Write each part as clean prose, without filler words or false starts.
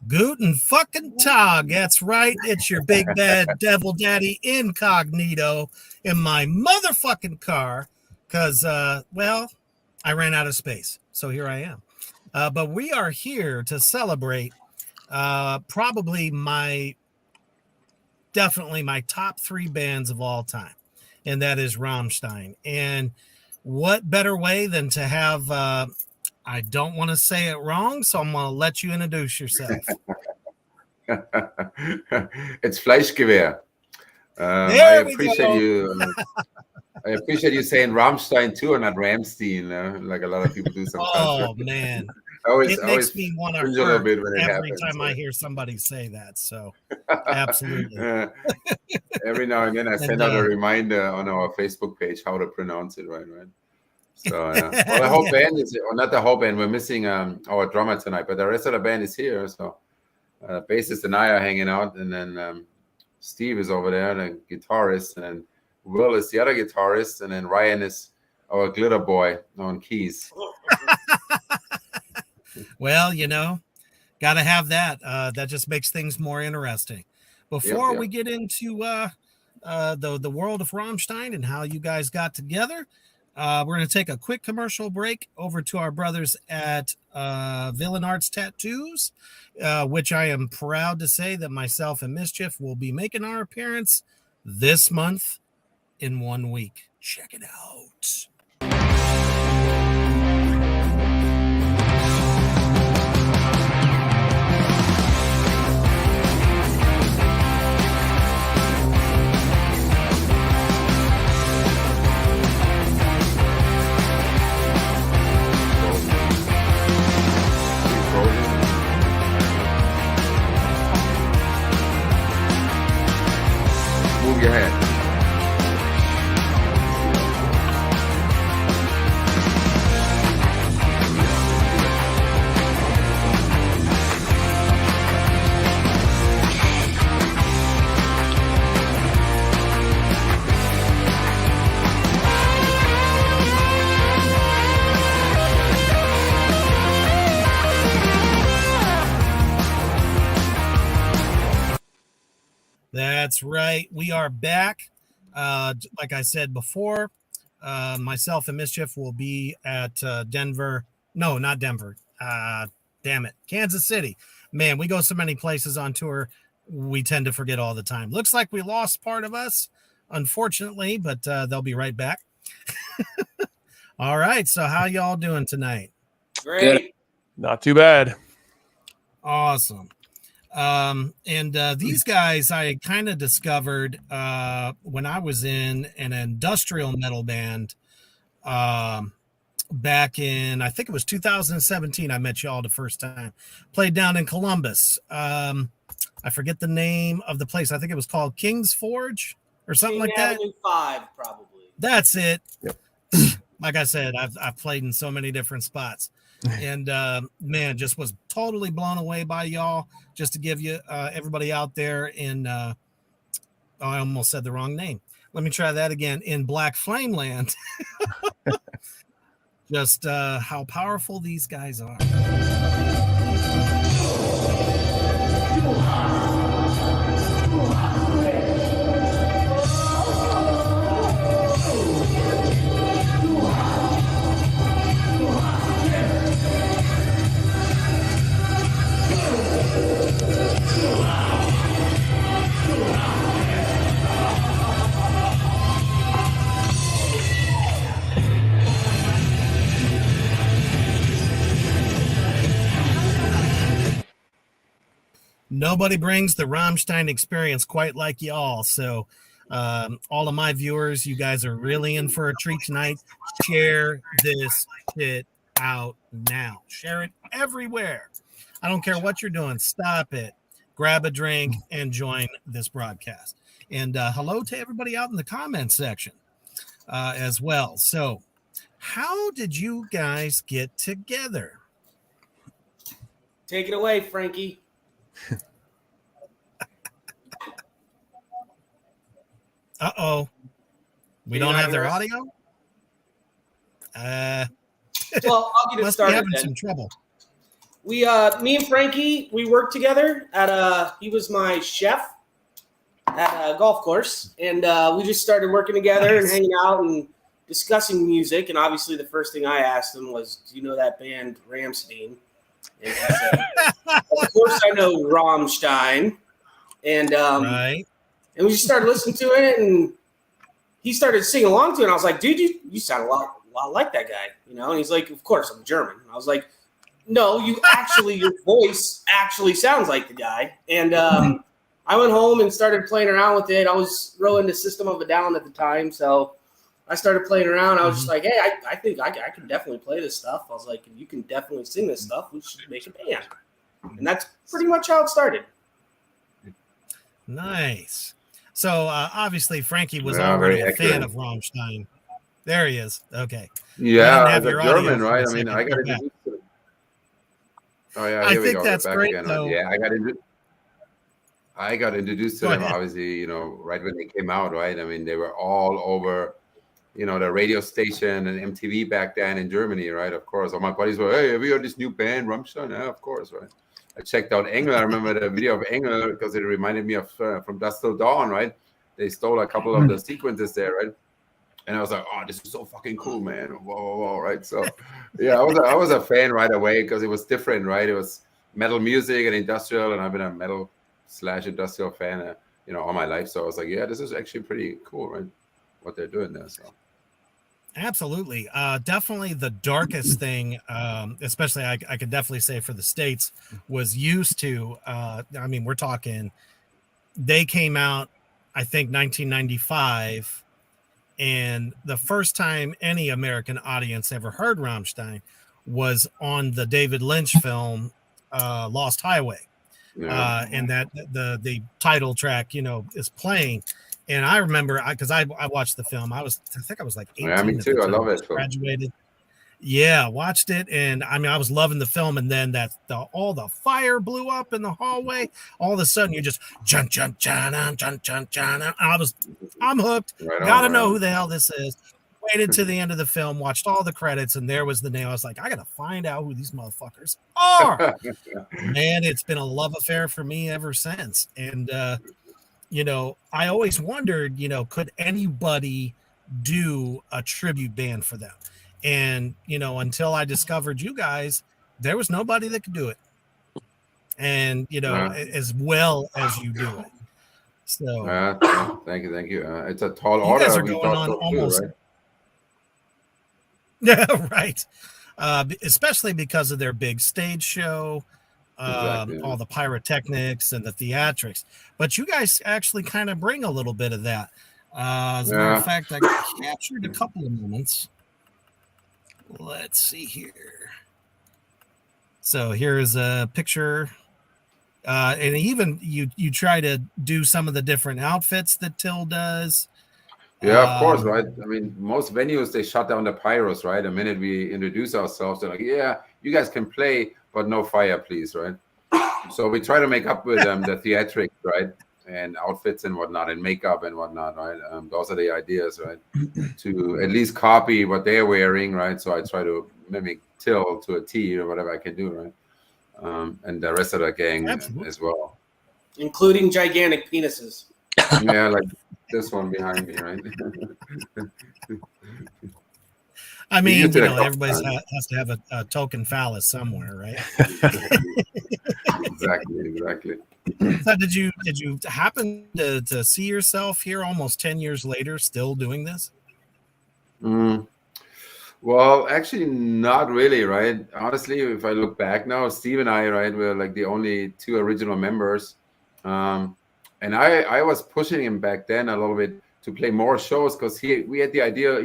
Guten fucking Tag. That's right. It's your big bad devil daddy incognito in my motherfucking car because, well, I ran out of space. So here I am. But we are here to celebrate probably definitely my top three bands of all time. And that is Rammstein. And what better way than to have... I don't want to say it wrong, so I'm going to let you introduce yourself. It's FleischgewehR. I appreciate you. I appreciate you saying Rammstein too, and not Ramstein, like a lot of people do sometimes. Oh man, it makes me want to hurt every time I hear somebody say that. So, absolutely. Every now and then, I send out a reminder on our Facebook page how to pronounce it right. So, well, the whole band is, or not the whole band. We're missing our drummer tonight, but the rest of the band is here. So, bassist and I are hanging out, and then Steve is over there, the guitarist, and then Will is the other guitarist, and then Ryan is our glitter boy on keys. Well, got to have that. That just makes things more interesting. Before we get into the world of Rammstein and how you guys got together, we're going to take a quick commercial break over to our brothers at Villain Arts Tattoos, which I am proud to say that myself and Mischief will be making our appearance this month in 1 week. Check it out. Move your head. That's right. We are back. Like I said before, myself and Mischief will be at Denver. No, not Denver. Damn it. Kansas City. Man, we go so many places on tour. We tend to forget all the time. Looks like we lost part of us, unfortunately, but they'll be right back. All right. So how y'all doing tonight? Great. Good. Not too bad. Awesome. These guys I kind of discovered when I was in an industrial metal band back in, I think it was 2017. I met y'all the first time. Played down in Columbus. I forget the name of the place. I think it was called King's Forge or something like that. Avenue 5, probably. That's it. Yep. Like I said, I've played in so many different spots. And man, just was totally blown away by y'all. Just to give you everybody out there in I almost said the wrong name. Let me try that again. In Black Flame Land. Just how powerful these guys are. nobody brings the Rammstein experience quite like y'all. So all of my viewers, you guys are really in for a treat tonight. Share this shit out now. Share it everywhere. I don't care what you're doing. Stop it. Grab a drink and join this broadcast. And hello to everybody out in the comments section as well. So how did you guys get together? Take it away, Frankie. Uh-oh. We don't have their audio? Well, I'll get it started. Having some trouble. Me and Frankie, we worked together at he was my chef at a golf course, and we just started working together and hanging out and discussing music. And obviously, the first thing I asked him was, "Do you know that band Rammstein?" And he said, "Of course, I know Rammstein." And right. And we just started listening to it, and he started singing along to it. And I was like, "Dude, you sound a lot like that guy, you know?" And he's like, "Of course, I'm German." And I was like, "No, your voice actually sounds like the guy." And I went home and started playing around with it. I was real into System of a Down at the time, so I started playing around. I was just like, "Hey, I think I can definitely play this stuff." I was like, "You can definitely sing this stuff. We should make a band." And that's pretty much how it started. Nice. So obviously Frankie was already a fan of Rammstein. There he is. Okay. Yeah, as a German, right? I mean, I got introduced to it. Oh yeah, I think that's great. Though. Yeah, I got introduced to them, obviously, you know, right when they came out, right? I mean, they were all over, you know, the radio station and MTV back then in Germany, right? Of course. All my buddies were, "Hey, have you heard this new band, Rammstein?" Yeah, of course, right? I checked out Engel. I remember the video of Engel because it reminded me of From Dusk Till Dawn, right? They stole a couple of the sequences there, right? And I was like, "Oh, this is so fucking cool, man!" Whoa, right? So, yeah, I was a fan right away because it was different, right? It was metal music and industrial, and I've been a metal/industrial fan, you know, all my life. So I was like, "Yeah, this is actually pretty cool, right? What they're doing there." So. Absolutely. Definitely the darkest thing, especially I could definitely say for the States, was used to, I mean, we're talking, they came out, I think, 1995, and the first time any American audience ever heard Rammstein was on the David Lynch film, Lost Highway. Yeah. And that the title track, you know, is playing. And I remember, because I watched the film. I think I was like 18. Yeah, me too. I love it. Graduated. Yeah, watched it, and I mean, I was loving the film. And then all the fire blew up in the hallway. All of a sudden, you just jun jun jun jun jun jun. I'm hooked. Gotta know who the hell this is. Waited to the end of the film, watched all the credits, and there was the name. I was like, I gotta find out who these motherfuckers are. Man, it's been a love affair for me ever since. And you know, I always wondered, you know, could anybody do a tribute band for them? And, you know, until I discovered you guys, there was nobody that could do it. And, you know, as well as you do it. So thank you. It's a tall order. You guys are going on almost. Too, right? Yeah, right. Especially because of their big stage show. Exactly. All the pyrotechnics and the theatrics, but you guys actually kind of bring a little bit of that. As a matter of fact, I captured a couple of moments. Let's see here. So here's a picture, and even you try to do some of the different outfits that Till does. Yeah, of course, right? I mean, most venues, they shut down the pyros, right? The minute we introduce ourselves, they're like, "Yeah, you guys can play, but no fire, please," right? So we try to make up with them the theatrics, right? And outfits and whatnot, and makeup and whatnot, right? Those are the ideas, right? To at least copy what they're wearing, right? So I try to mimic Till to a T or whatever I can do, right? And the rest of the gang as well. Including gigantic penises. Yeah, like this one behind me, right? I mean, you know, everybody has to have a token phallus somewhere, right? Exactly. So did you happen to see yourself here almost 10 years later still doing this? Well, actually, not really, right? Honestly, if I look back now, Steve and I, right, were like the only two original members. And I was pushing him back then a little bit to play more shows because we had the idea,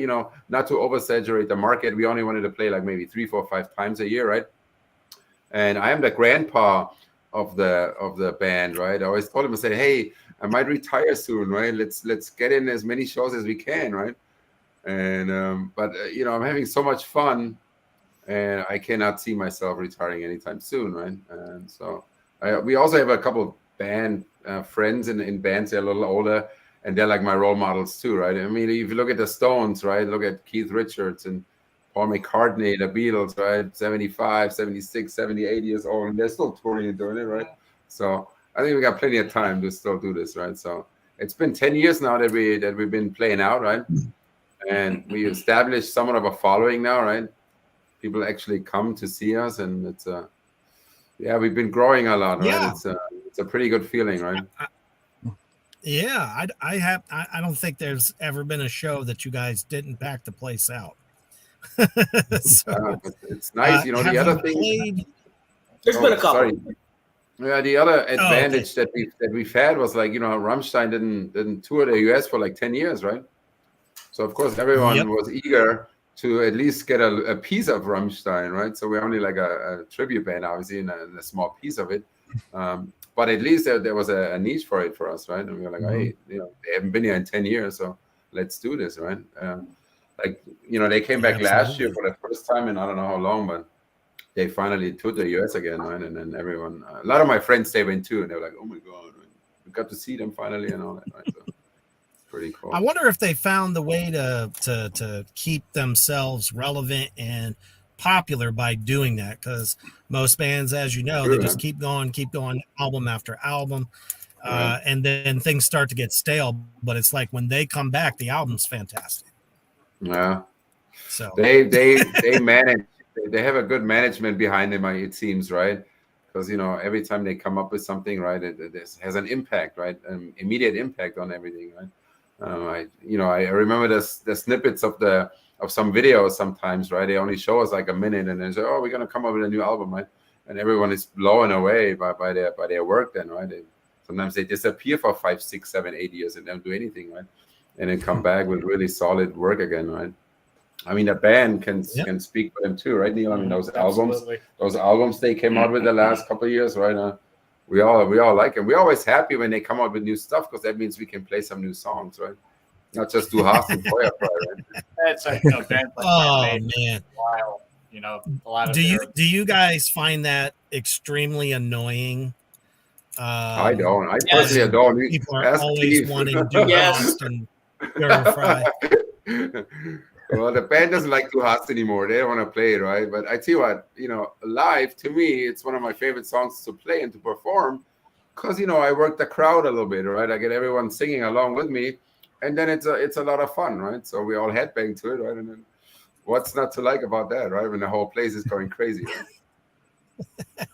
not to oversaturate the market. We only wanted to play like maybe 3, 4, 5 times a year, right? And I am the grandpa of the band, right? I always told him, I said, hey, I might retire soon, right? Let's get in as many shows as we can, right? And but I'm having so much fun, and I cannot see myself retiring anytime soon, right? And so we also have a couple of band friends in bands that are a little older, and they're like my role models too, right? I mean, if you look at the Stones, right? Look at Keith Richards and Paul McCartney, the Beatles, right? 75, 76, 78 years old, and they're still touring and doing it, right? So I think we got plenty of time to still do this, right? So it's been 10 years now that we've been playing out, right? And we established somewhat of a following now, right? People actually come to see us, and it's we've been growing a lot, right? It's a pretty good feeling, right? I don't think there's ever been a show that you guys didn't pack the place out. So, it's nice, the other thing. There's been a couple. Sorry. Yeah, the other advantage that we've had was like Rammstein didn't tour the US for like 10 years, right? So of course everyone was eager to at least get a piece of Rammstein, right? So we're only like a tribute band, obviously, and a small piece of it. But at least there was a niche for it for us, right? And we were like, hey, they haven't been here in 10 years, so let's do this, right? They came back last year for the first time in I don't know how long, but they finally toured the US again, right? And then everyone, a lot of my friends, they went too, and they were like, oh my God, we got to see them finally and all that, right? So, pretty cool. I wonder if they found the way to keep themselves relevant and popular by doing that, because most bands, as you know, they just keep going, album after album, and then things start to get stale. But it's like when they come back, the album's fantastic. Yeah. So they manage. They have a good management behind them, it seems, right? Because every time they come up with something, right, it has an impact, right, an immediate impact on everything, right? I remember the snippets of some videos sometimes, right? They only show us like a minute, and then say, "Oh, we're gonna come up with a new album," right? And everyone is blown away by their work. Then, right? Sometimes they disappear for 5, 6, 7, 8 years and don't do anything, right? And then come back with really solid work again, right? I mean, the band can speak for them too, right, Neil? I mean, those albums they came out with the last couple of years, right? We all like them. We're always happy when they come out with new stuff because that means we can play some new songs, right? Not just do Haas and Feuerfrei, right? That's like bands like man, while a lot of. Do you guys find that extremely annoying? I don't. I personally don't. People are always wanting to do Haas and Feuerfrei. Well, the band doesn't like to Haas anymore. They don't want to play it, right? But I tell you what, live, to me, it's one of my favorite songs to play and to perform because, I work the crowd a little bit, right? I get everyone singing along with me, and then it's a lot of fun, right? So we all headbang to it, right? And then what's not to like about that, right? When the whole place is going crazy, right?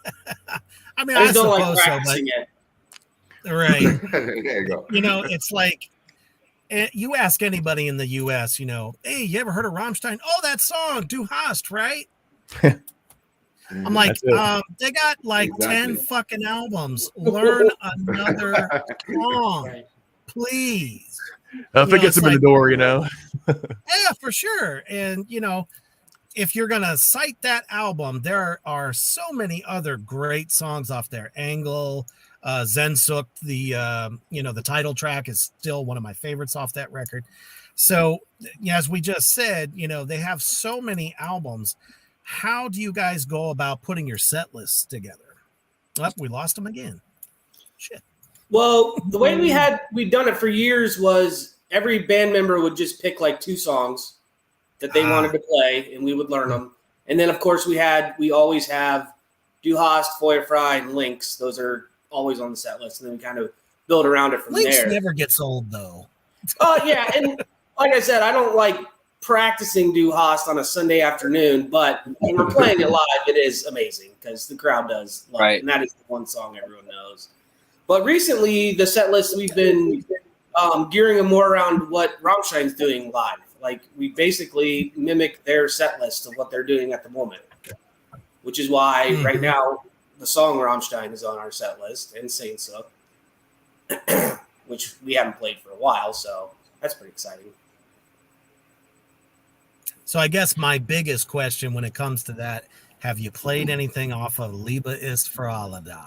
I mean, I don't like suppose practicing it. Right. There you go. It's like, you ask anybody in the U.S., hey, you ever heard of Rammstein? Oh, that song, Du Hast, right? I'm like, they got like 10 fucking albums. Learn another song, please. If it gets them in the door, Yeah, for sure. And, if you're going to cite that album, there are so many other great songs off there. Angle, Zensuk, the title track is still one of my favorites off that record. So as we just said, they have so many albums. How do you guys go about putting your set lists together? Oh, we lost them again. Shit. Well, the way we'd done it for years was every band member would just pick like 2 songs that they wanted to play, and we would learn them. And then of course we always have Du Hast, Feuerfrei, and Lynx. Those are always on the set list, and then we kind of build around it from Lynx there. Never gets old though. Yeah, and like I said, I don't like practicing Du Hast on a Sunday afternoon, but when we're playing it live, it is amazing because the crowd does love it, and that is the one song everyone knows. But recently, the set list we've been gearing them more around what Rammstein's doing live. Like we basically mimic their set list of what they're doing at the moment, which is why right now the song Rammstein is on our set list and Saints Up, which we haven't played for a while, so that's pretty exciting. So I guess my biggest question when it comes to that, have you played anything off of Liebe ist für alle da?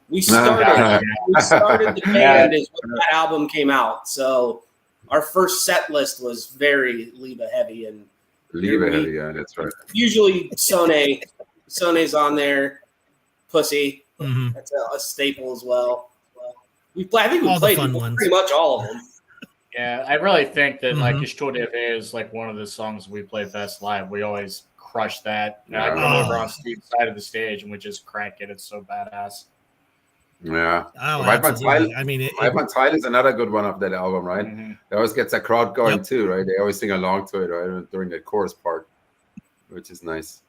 We started the band is when that album came out. So our first set list was very Liebe heavy, and Liebe heavy, yeah, that's right. Usually Sone's on there, Pussy. That's a staple as well. I think we played pretty much all of them. Yeah, I really think that like Istode is like one of the songs we play best live. We always crush that. I come over on Steve's side of the stage and we just crank it. It's so badass. Yeah. Absolutely. I mean, Tile is another good one of that album, right? It always gets a crowd going too, right? They always sing along to it, right? During the chorus part, which is nice.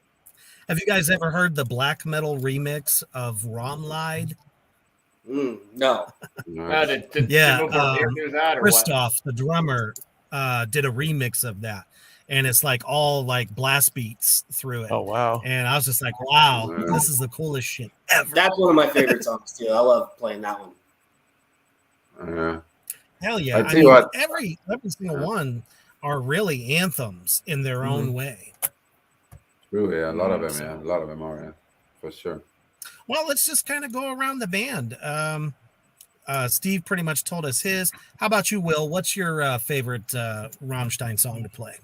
Have you guys ever heard the black metal remix of Romlied? No. Did do that, or Christoph, the drummer, did a remix of that, and it's like all like blast beats through it. Oh wow! And I was just like, wow, this is the coolest shit ever. That's one of my favorite songs too. I love playing that one. Hell yeah! I mean, every single one are really anthems in their own way. True, yeah, a lot of them are, for sure. Well, let's just kind of go around the band. Steve pretty much told us his. How about you, Will? What's your favorite Rammstein song to play?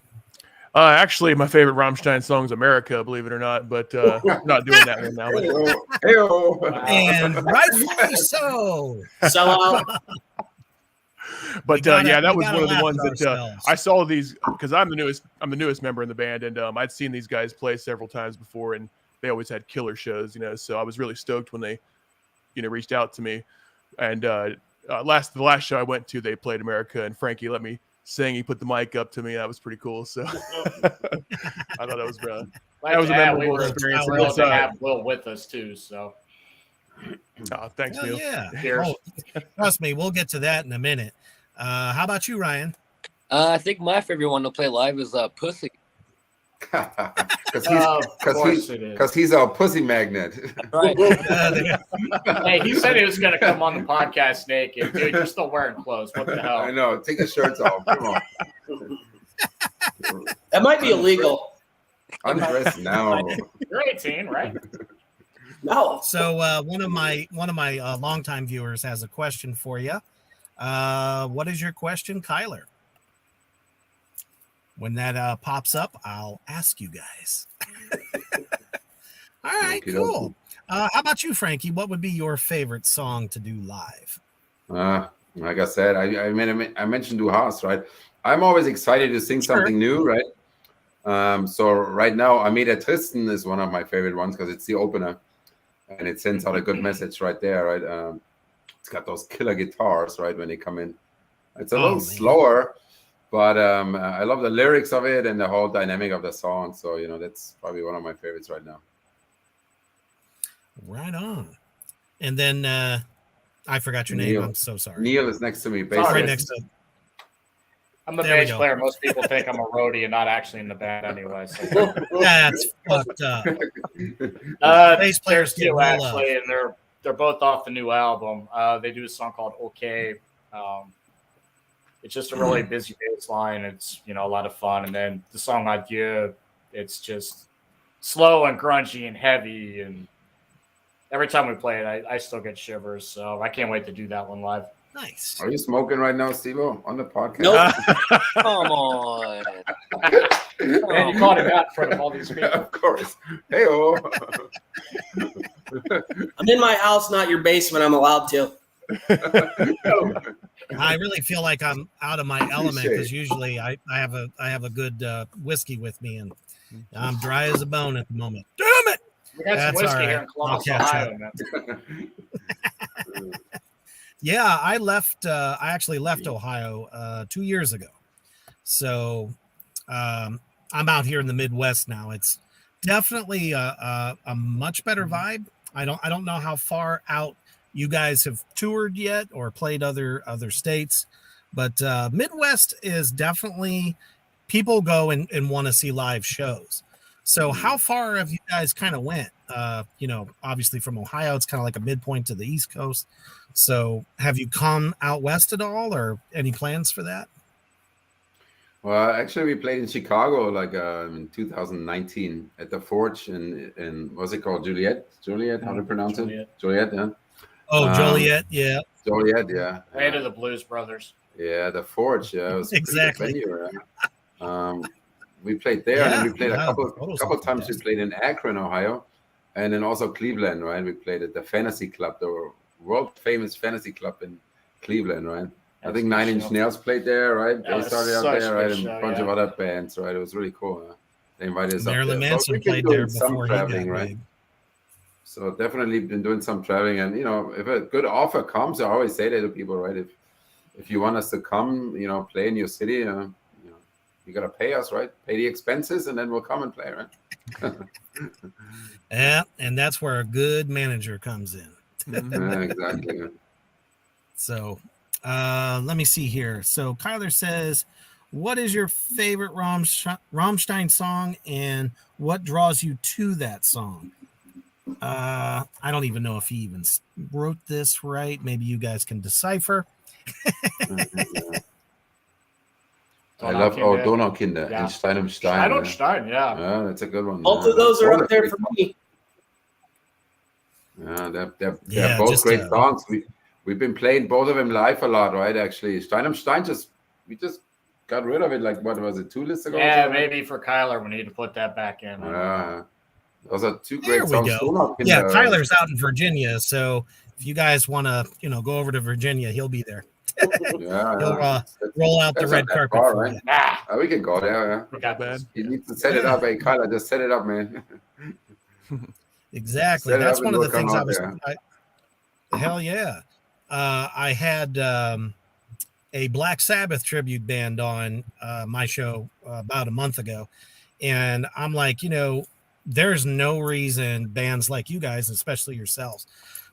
Actually, my favorite Rammstein song is America, believe it or not, but I'm not doing that one now. And rightfully so. But that was one of the ones that I saw these because I'm the newest member in the band, and I'd seen these guys play several times before, and they always had killer shows, so I was really stoked when they, reached out to me. And the last show I went to, they played America, and Frankie let me sing. He put the mic up to me. That was pretty cool. So I thought that was that was a memorable experience. We also have Will with us too. So thanks, Neil. Yeah. Trust me, we'll get to that in a minute. How about you, Ryan? I think my favorite one to play live is Pussy. Because he's a pussy magnet. Right. Hey, he said he was going to come on the podcast naked. Dude, you're still wearing clothes. What the hell? I know. Take your shirts off. Come on. That might be illegal. Undress now. You're 18, right? No. So one of my longtime viewers has a question for you. What is your question, Kyler? When that pops up, I'll ask you guys. All right, cool. How about you, Frankie? What would be your favorite song to do live? Like I said, I mentioned Du Hast, right? I'm always excited to sing something new, right? So right now, Ameda Tristan is one of my favorite ones because it's the opener, and it sends out a good message right there, right? It's got those killer guitars, right, when they come in. It's a little slower, but I love the lyrics of it and the whole dynamic of the song. So, that's probably one of my favorites right now. Right on. And then I forgot your name. I'm so sorry. Neil is next to me. Right next to I'm the bass player. Most people think I'm a roadie and not actually in the band anyway. So. That's fucked up. Bass players do actually, and they're both off the new album. They do a song called Okay. It's just a really busy bass line. It's, a lot of fun. And then the song Adieu, it's just slow and grungy and heavy. And every time we play it, I still get shivers. So I can't wait to do that one live. Nice. Are you smoking right now, Steve-O, on the podcast? Nope. Come on. And you caught him out in front of all these people. Of course. Hey-o. I'm in my house, not your basement. I'm allowed to. I really feel like I'm out of my element because usually I have a good whiskey with me, and I'm dry as a bone at the moment. Damn it! We got some whiskey here in Columbus, Ohio, man. Yeah, I actually left Ohio 2 years ago. So I'm out here in the Midwest now. It's definitely a much better vibe. I don't know how far out you guys have toured yet or played other states, but Midwest is definitely people go and want to see live shows. So how far have you guys kind of went? Obviously from Ohio, it's kind of like a midpoint to the East Coast. So have you come out west at all, or any plans for that? Well, actually, we played in Chicago in 2019 at the Forge in what's it called? Joliet, how to pronounce it? Joliet, yeah. Oh, Joliet, yeah. Joliet, yeah. Land of the Blues Brothers. Yeah, the Forge, yeah. It was exactly. Venue, yeah. We played there, and then we played a couple times. We played in Akron, Ohio, and then also Cleveland, right? We played at the Fantasy Club, the world famous Fantasy Club in Cleveland, right? I think 9 Inch Nails played there, right? They started out there, right? And a bunch of other bands, right? It was really cool. Huh? They invited us Marilyn up there. Manson played there before he got right? big. So definitely been doing some traveling, and if a good offer comes, I always say that to people, right? If you want us to come, play in your city, you gotta pay us, right? Pay the expenses, and then we'll come and play, right? Yeah, and that's where a good manager comes in. Yeah, exactly. So let me see here. So Kyler says, what is your favorite Rammstein song, and what draws you to that song? I don't even know if he even wrote this right. Maybe you guys can decipher. I love Donaukinder and Stein um Stein. Stein um Stein, yeah. Yeah, that's a good one. Both of those are up there for me. Yeah, they're both great songs. We've been playing both of them live a lot, right? Actually, Stein um Stein we just got rid of it. Like, what was it, 2 lists ago? Yeah, maybe for Kyler we need to put that back in. Yeah, those are 2 great songs. Yeah, Kyler's out in Virginia, so if you guys want to, go over to Virginia, he'll be there. He'll roll out the red carpet for you. We can go there. We got bad. You need to set it up, hey Kyler. Just set it up, man. Exactly. That's one of the things I was. Hell yeah! I had a Black Sabbath tribute band on my show about a month ago, and I'm like, there's no reason bands like you guys, especially yourselves,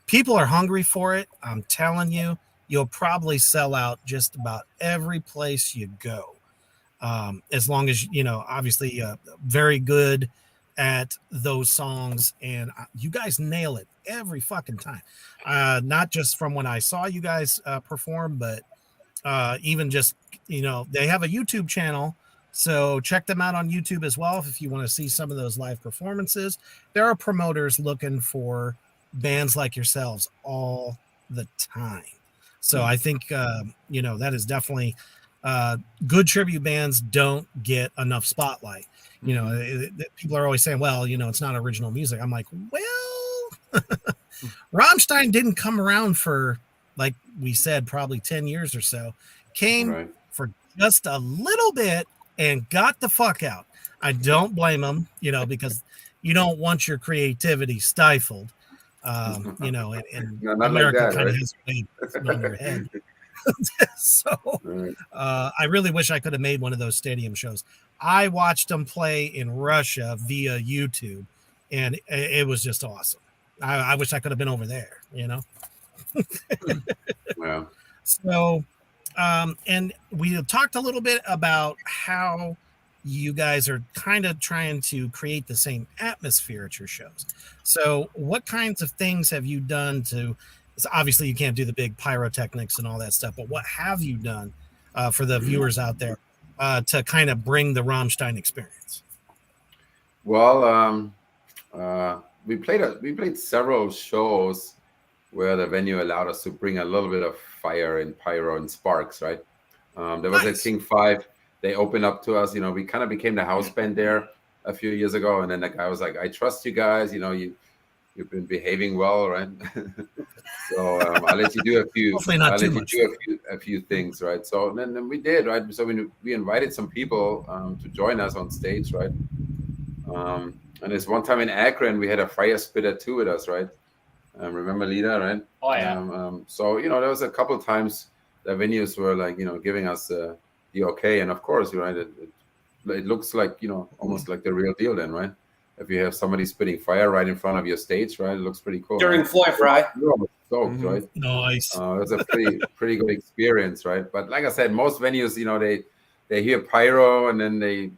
people are hungry for it. I'm telling you. You'll probably sell out just about every place you go. As long as, obviously very good at those songs, and you guys nail it every fucking time. Not just from when I saw you guys perform, but even just, they have a YouTube channel, so check them out on YouTube as well if you want to see some of those live performances. There are promoters looking for bands like yourselves all the time. So I think, that is definitely good tribute bands don't get enough spotlight. People are always saying, well, it's not original music. I'm like, well, Rammstein didn't come around for, like we said, probably 10 years or so. Came for just a little bit and got the fuck out. I don't blame them, because you don't want your creativity stifled. And America like that, kind of has a way on your head. So I really wish I could have made one of those stadium shows. I watched them play in Russia via YouTube, and it was just awesome. I wish I could have been over there, Wow. So, and we talked a little bit about how you guys are kind of trying to create the same atmosphere at your shows. So what kinds of things have you done to, obviously you can't do the big pyrotechnics and all that stuff, but what have you done for the viewers out there to kind of bring the Rammstein experience? Well, we played several shows where the venue allowed us to bring a little bit of fire and pyro and sparks, right? There was a King 5. They opened up to us, we kind of became the house band there a few years ago. And then the guy was like, I trust you guys, you've been behaving well, right? So I'll let you do a few things, right? So then we did, right? So we invited some people to join us on stage, right? And this one time in Akron, we had a fire spitter too with us, right? Remember Lita, right? Oh yeah. So there was a couple of times the venues were like, giving us the okay, and of course, right, it looks like, almost like the real deal then, right? If you have somebody spitting fire right in front of your stage, right, it looks pretty cool. During Fly Fry. You're almost stoked, right? Nice. It was a pretty good experience, right? But like I said, most venues, they hear pyro and then they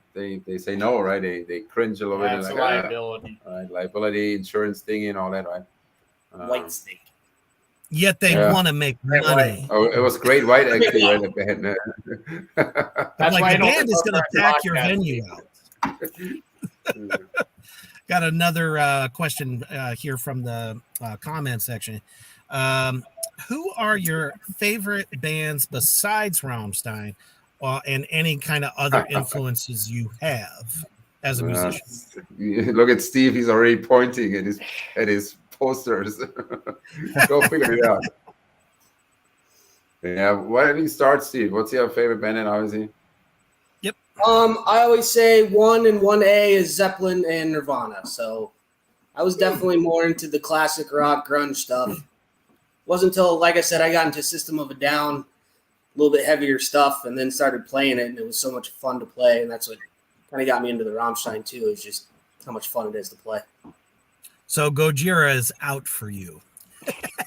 say no, right? They cringe a little bit. It's Like, a liability. Liability, insurance thing, and all that, right? White Snake. Yet they want to make money. Oh, it was Great White actually, right? The band. That's like why the band is going to pack your venue out. Got another question here from the comment section. Who are your favorite bands besides Rammstein, and any kind of other influences you have as a musician? Look at Steve; he's already pointing at his posters. Go figure it out. Yeah, why don't you start, Steve? What's your favorite band in Aussie? Yep. I always say 1 and 1A is Zeppelin and Nirvana. So I was definitely more into the classic rock grunge stuff. Wasn't until, like I said, I got into System of a Down, a little bit heavier stuff, and then started playing it, and it was so much fun to play, and that's what kind of got me into the Rammstein too. Is just how much fun it is to play. So Gojira is out for you.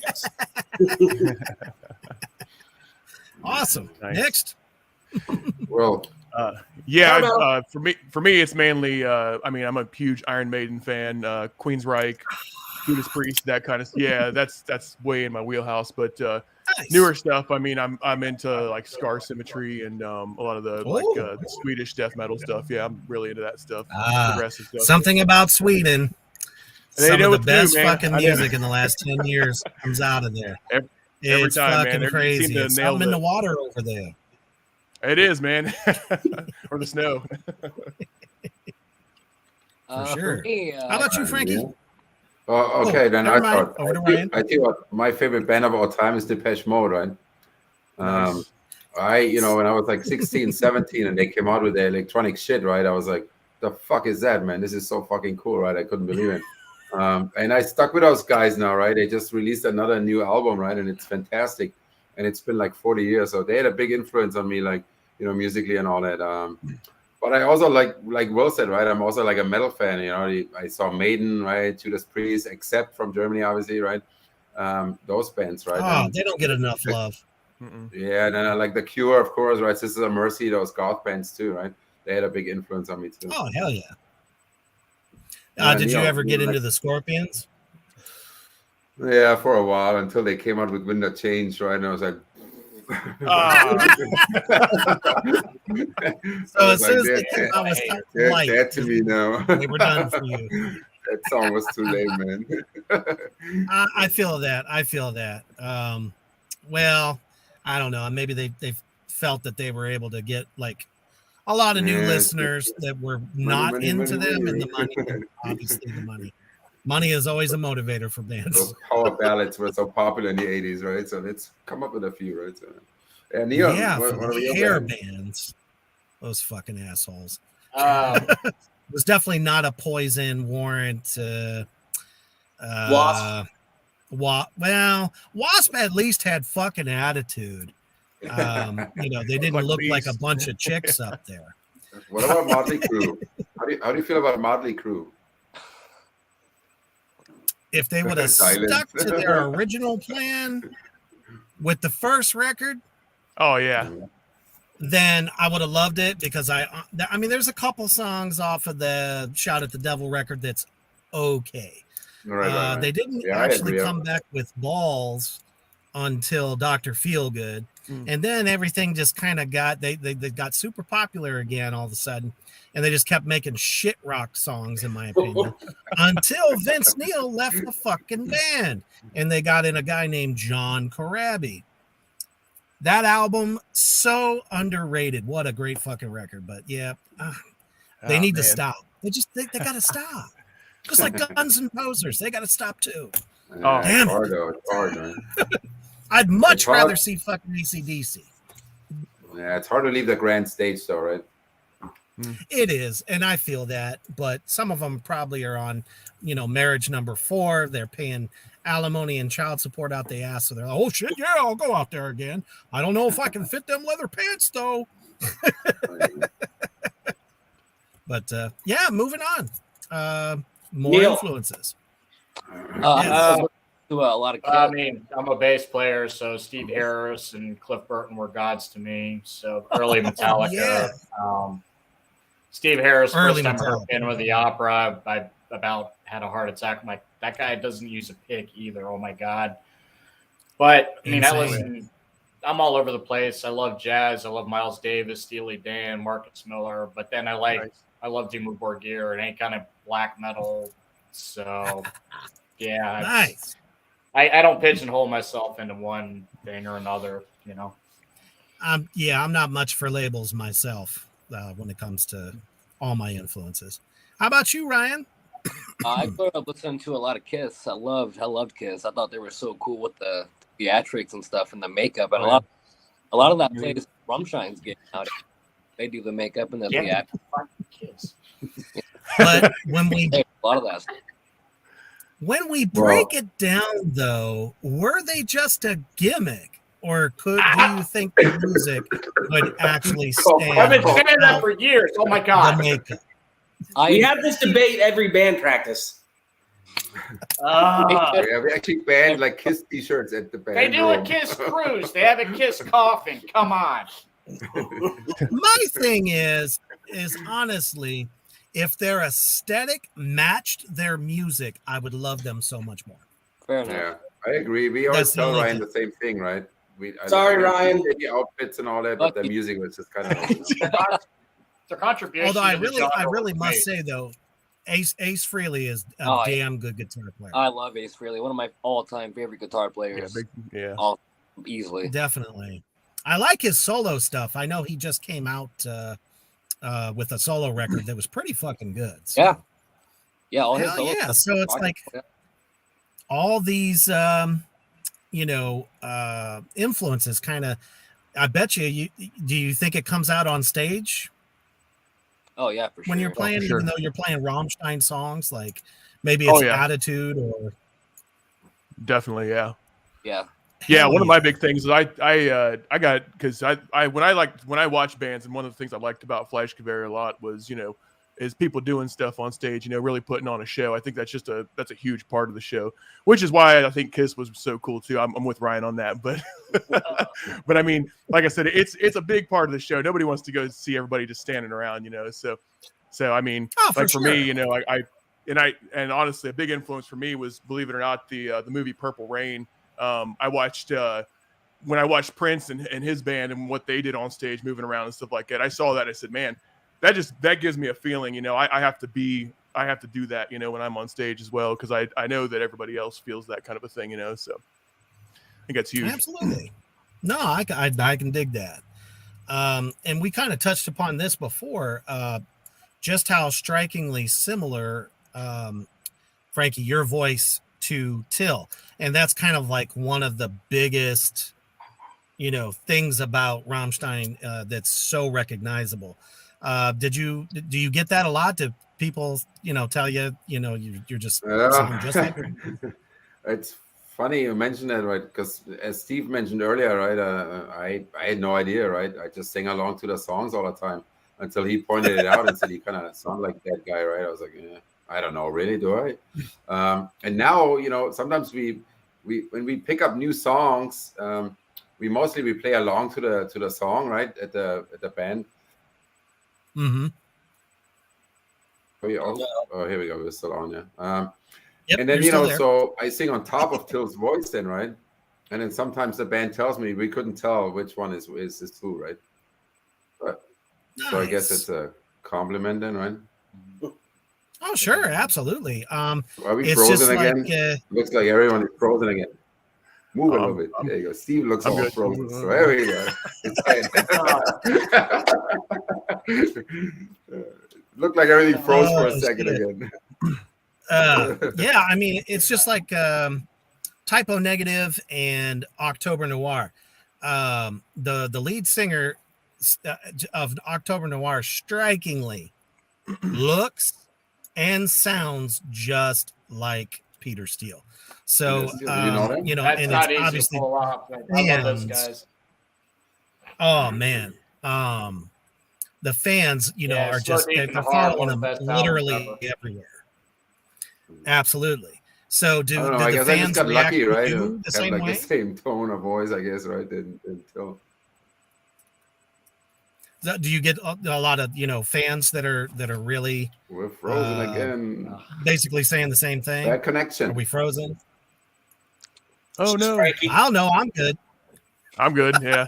Yes. Awesome. Nice. Next. Well, for me, it's mainly. I'm a huge Iron Maiden fan. Queensryche, Judas Priest, that kind of. Yeah, that's way in my wheelhouse. But Nice. newer stuff. I'm into like Scar Symmetry and a lot of the Swedish death metal stuff. Yeah, I'm really into that stuff. Progressive stuff. Something about Sweden. Some of the best man. fucking music in the last 10 years comes out of there. Every It's time, fucking man. crazy. It's something in the water over there. It is, man. Or the snow. For sure. Me, How about you, Frankie? Yeah. Oh, okay, then I thought. Over to Ryan. I tell you what, my favorite band of all time is Depeche Mode, right? Nice. When I was like 16, 17, and they came out with their electronic shit, right? I was like, the fuck is that, man? This is so fucking cool, right? I couldn't believe it. And I stuck with those guys now, right? They just released another new album, right? And it's fantastic. And it's been like 40 years. So they had a big influence on me, like, musically and all that. But I also like Will said, right? I'm also like a metal fan, I saw Maiden, right? Judas Priest, except from Germany, obviously, right? Those bands, right? Oh, they don't get enough love. Yeah, and then I like The Cure, of course, right? Sisters of Mercy, those goth bands too, right? They had a big influence on me too. Oh, hell yeah. Did you ever get into the Scorpions? Yeah, for a while, until they came out with Winter Change, right? And I was like, so as soon as they came out with they're Light, dead to me now. they were done for you. That song was too late, man. I feel that. Well, I don't know. Maybe they felt that they were able to get like a lot of new listeners that were not into them, and the money, obviously the money. Money is always a motivator for bands. Those power ballads were so popular in the 80s, right? So let's come up with a few, right? So, and Neil, for the hair bands, those fucking assholes. It was definitely not a Poison, Warrant, Wasp. Wasp at least had fucking attitude. They didn't look like a bunch of chicks up there. What about Motley Crue? How do you feel about Motley Crue? If they would have stuck to their original plan with the first record, oh yeah, then I would have loved it, because there's a couple songs off of the Shout at the Devil record that's okay. Right. They didn't actually come back with balls until Dr. Feelgood. And then everything just kind of they got super popular again all of a sudden, and they just kept making shit rock songs, in my opinion, until Vince Neil left the fucking band, and they got in a guy named John Corabi. That album, so underrated. What a great fucking record. But yeah, they need to stop. They got to stop. Just like Guns and Posers, they got to stop too. Damn it. It's hard, man. I'd much rather see fucking AC/DC. Yeah, it's hard to leave the grand stage, though, right? It is, and I feel that. But some of them probably are on, marriage number 4. They're paying alimony and child support out the ass, so they're like, oh shit, yeah, I'll go out there again. I don't know if I can fit them leather pants though. But moving on. More Neil. influences. To a lot of kids. I mean, I'm a bass player, so Steve Harris and Cliff Burton were gods to me. So early Metallica. Yeah. Steve Harris, Early first time I heard Metallica. Phantom of the Opera, I about had a heart attack. I'm like, that guy doesn't use a pick either. Oh my God. But I mean, I'm all over the place. I love jazz. I love Miles Davis, Steely Dan, Marcus Miller. But then I love Dimmu Borgir and any kind of black metal. So yeah. Nice. I don't pigeonhole myself into one thing or another, you know. I'm not much for labels myself when it comes to all my influences. How about you, Ryan? I grew up listening to a lot of Kiss. I loved Kiss. I thought they were so cool with the theatrics and stuff and the makeup. And a lot of that plays Rammstein's game out. They do the makeup and the theatrics. Kiss. But when we a lot of that stuff. When we break it down, though, were they just a gimmick, or do you think the music would actually stand? I've been saying that for years. Oh my God! We have this debate every band practice. Yeah, we actually banned like Kiss T-shirts at the band. They do a Kiss cruise. They have a Kiss coffin. Come on. My thing is honestly, if their aesthetic matched their music, I would love them so much more. Fair enough. Yeah, I agree. We always tell Ryan the same thing, right? Ryan. The outfits and all that, but the music was just kind of. Their contribution. Although I really must say though, Ace Frehley is a damn good guitar player. I love Ace Frehley, one of my all-time favorite guitar players. Easily. Definitely. I like his solo stuff. I know he just came out with a solo record that was pretty fucking good. So. Yeah. All his solo stuff. So it's like all these, influences kind of. I bet you. Do you think it comes out on stage? Oh yeah, for sure. When you're playing, even though you're playing Rammstein songs, like maybe it's Attitude or. Definitely, yeah. Yeah. Yeah, one of my big things is I got, because when I watch bands, and one of the things I liked about FleischgewehR a lot was, is people doing stuff on stage, really putting on a show. I think that's a huge part of the show, which is why I think Kiss was so cool too. I'm with Ryan on that, but but I mean, like I said, it's a big part of the show. Nobody wants to go see everybody just standing around, So I mean, for me, and honestly, a big influence for me was, believe it or not, the movie Purple Rain. I watched when I watched Prince and his band and what they did on stage, moving around and stuff like that. I saw that. I said, man, that gives me a feeling. I have to do that. When I'm on stage as well, because I know that everybody else feels that kind of a thing. So I think that's huge. Absolutely. No, I can dig that. And we kind of touched upon this before, just how strikingly similar, Frankie, your voice to Till. And that's kind of like one of the biggest, things about Rammstein that's so recognizable. Do you get that a lot? Do people, tell you, you're just sound just like them? It's funny you mentioned that, right? Because as Steve mentioned earlier, right, I had no idea, right? I just sang along to the songs all the time until he pointed it out and said, you kind of sound like that guy, right? I was like, yeah, I don't know, really, do I? And now, sometimes we when we pick up new songs, we play along to the song, right, at the band. Mm-hmm. Oh, here we go. We're still on, yeah. Yep, and then so I sing on top of Till's voice, then, right? And then sometimes the band tells me we couldn't tell which one is who, right? But nice. So I guess it's a compliment, then, right? Oh, sure, absolutely. Are we frozen again? Looks like everyone is frozen again. Move a little bit. There you go. Steve looks all frozen. So there we go. Looked like everything froze for a second again. Yeah, I mean, it's just like Typo Negative and October Noir. The lead singer of October Noir strikingly looks and sounds just like Peter Steele. So, and it's obviously fans. Guys. Oh man, the fans, are just they're following them literally everywhere. Absolutely. So I don't know. I guess I just got lucky, right? Have like the same tone of voice, I guess, right? Until. Do you get a lot of fans that are really? We're frozen again. Basically saying the same thing. Bad connection. Are we frozen? Oh no! Frankie. I don't know. I'm good. I'm good. Yeah.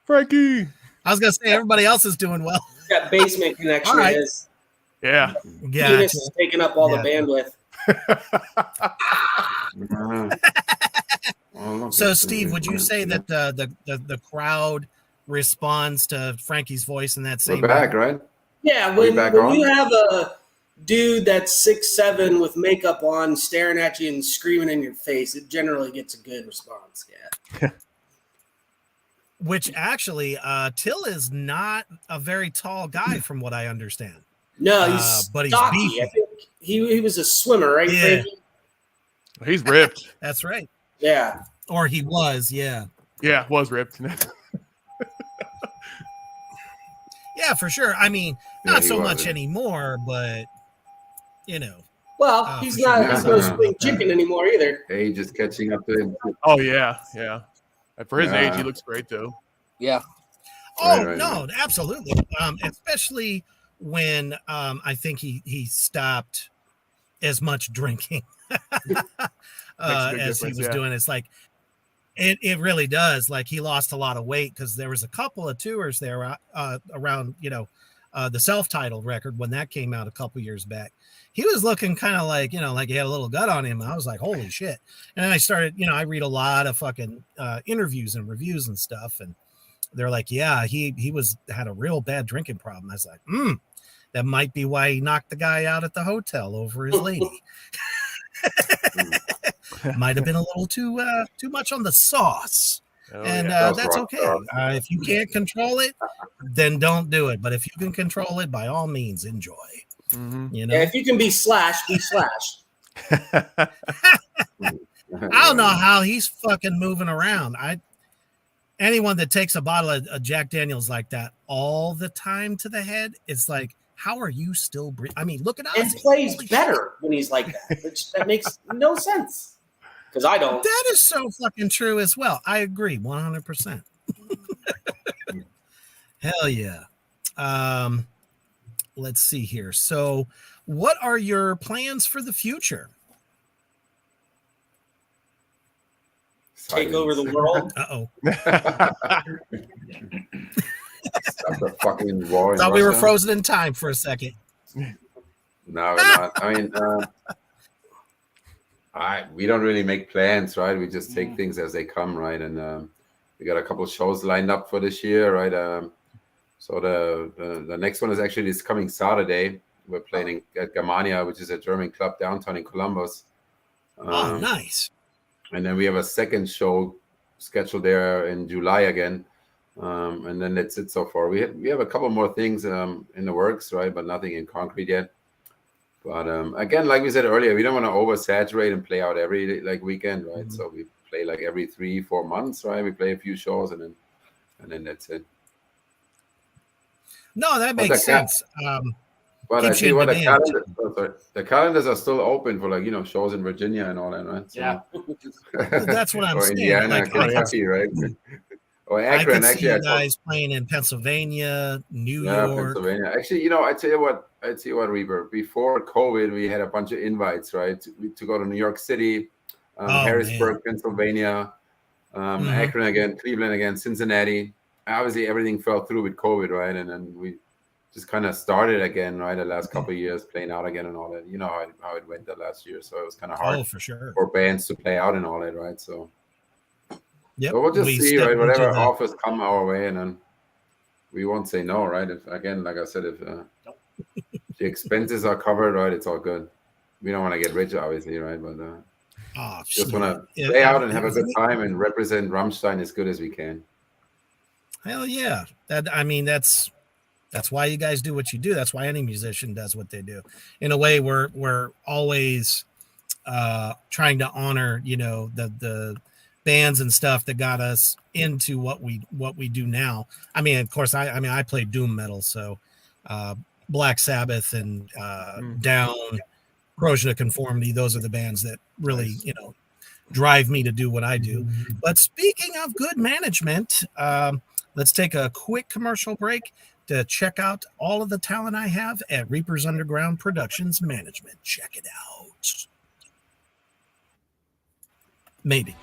Frankie. I was gonna say everybody else is doing well. That basement connection is. Yeah. Penis is taking up all the bandwidth. So, Steve, would you say that the crowd responds to Frankie's voice in that same? We're back, right? Yeah, when you have a dude that's 6'7" with makeup on, staring at you and screaming in your face, it generally gets a good response. Yeah. Which actually, Till is not a very tall guy, from what I understand. No, he's but stocky. He's beefy. I think he was a swimmer, right, Frankie? He's ripped. That's right. Yeah. Or he was, yeah. Yeah, was ripped. Yeah, for sure. I mean, not so much anymore, but Well, he's no spring chicken anymore either. Age is catching up to him. Oh yeah. For his age, he looks great though. Yeah. Oh no, absolutely. Especially when I think he stopped as much drinking as he was doing. It's like it really does. Like he lost a lot of weight because there was a couple of tours there around the self-titled record when that came out a couple years back. He was looking kind of like like he had a little gut on him. I was like, holy shit. And then I started, I read a lot of fucking interviews and reviews and stuff, and they're like, yeah, he had a real bad drinking problem. I was like, that might be why he knocked the guy out at the hotel over his lady. Might have been a little too much on the sauce. That's okay. If you can't control it, then don't do it. But if you can control it, by all means, enjoy. Mm-hmm. Yeah, if you can be Slash, be Slash. I don't know how he's fucking moving around. Anyone that takes a bottle of Jack Daniels like that all the time to the head, it's like, how are you still breathing? I mean, look at us. And plays better when he's like that, which that makes no sense. Because I don't. That is so fucking true as well. I agree 100%. Hell yeah. Let's see here. So, what are your plans for the future? Take over the world. Uh-oh. Stop the fucking war. Thought we were frozen in time for a second. No, we're not. I mean, we don't really make plans, right? We just take things as they come, right? And we got a couple of shows lined up for this year, right? So the next one is actually this coming Saturday. We're playing at Germania, which is a German club downtown in Columbus. Oh, nice. And then we have a second show scheduled there in July again. And then that's it so far. We have a couple more things in the works, right? But nothing in concrete yet. But again, like we said earlier, we don't want to oversaturate and play out every weekend, right? So we play like every 3-4 months, right? We play a few shows and then that's it. No, that makes sense. But I see what the calendars are still open for shows in Virginia and all that, right? So, yeah, that's what I'm or saying. Indiana, Kentucky, right? Or Akron, I could see you guys playing in Pennsylvania, New York. Pennsylvania. Actually, I tell you what, Reaver. Before COVID, we had a bunch of invites, right, to go to New York City, Harrisburg, Pennsylvania, Akron again, Cleveland again, Cincinnati. Obviously, everything fell through with COVID, right? And then we just kind of started again, right? The last couple of years, playing out again and all that. You know how it went the last year, so it was kind of hard for bands to play out and all that, right? So. Yep. But we'll just see, right? Whatever offers come our way, and then we won't say no, right? If like I said, if the expenses are covered, right, it's all good. We don't want to get rich, obviously, right? But just want to play out and have a good time and represent Rammstein as good as we can. Hell yeah! That's why you guys do what you do. That's why any musician does what they do. In a way, we're always trying to honor, the bands and stuff that got us into what we do now. I mean, of course, I play doom metal, so Black Sabbath and Down, Corrosion of Conformity. Those are the bands that really, you know, drive me to do what I do. But speaking of good management, let's take a quick commercial break to check out all of the talent I have at Reaper's Underground Productions Management. Check it out. Maybe.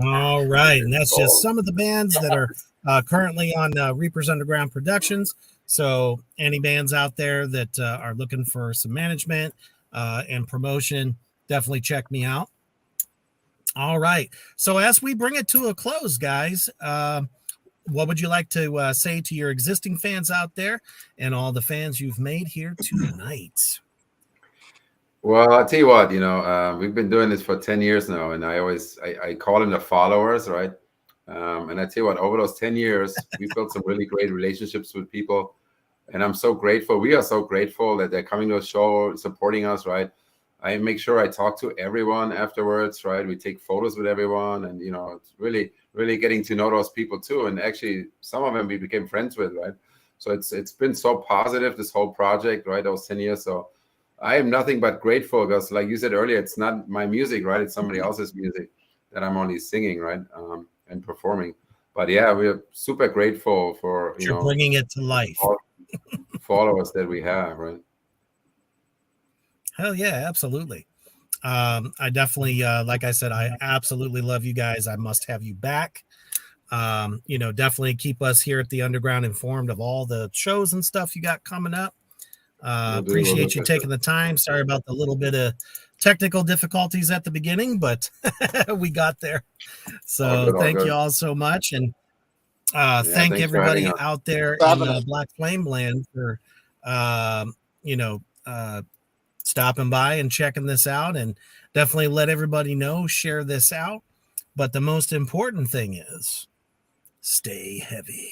All right, and that's just some of the bands that are currently on Reaper's Underground Productions. So any bands out there that are looking for some management and promotion, definitely check me out. All right, so as we bring it to a close, guys, what would you like to say to your existing fans out there and all the fans you've made here tonight? Well, I'll tell you what, you know, we've been doing this for 10 years now, and I call them the followers, right? And I tell you what, over those 10 years, we built some really great relationships with people, and I'm so grateful. We are so grateful that they're coming to the show, supporting us, right? I make sure I talk to everyone afterwards, right? We take photos with everyone, and, you know, it's really, really getting to know those people too. And actually, some of them we became friends with, right? So it's been so positive, this whole project, right? Those 10 years. So I am nothing but grateful because, like you said earlier, it's not my music, right? It's somebody else's music that I'm only singing, right? And performing. But yeah, we're super grateful for, you know, bringing it to life. Followers that we have, right? Hell yeah, absolutely. I definitely, like I said, I absolutely love you guys. I must have you back. You know, definitely keep us here at the Underground informed of all the shows and stuff you got coming up. Appreciate you taking the time. Sorry about the little bit of technical difficulties at the beginning, but we got there. So thank you all so much. And thank everybody out there in Black Flame Land for, you know, stopping by and checking this out, and definitely let everybody know, share this out. But the most important thing is stay heavy.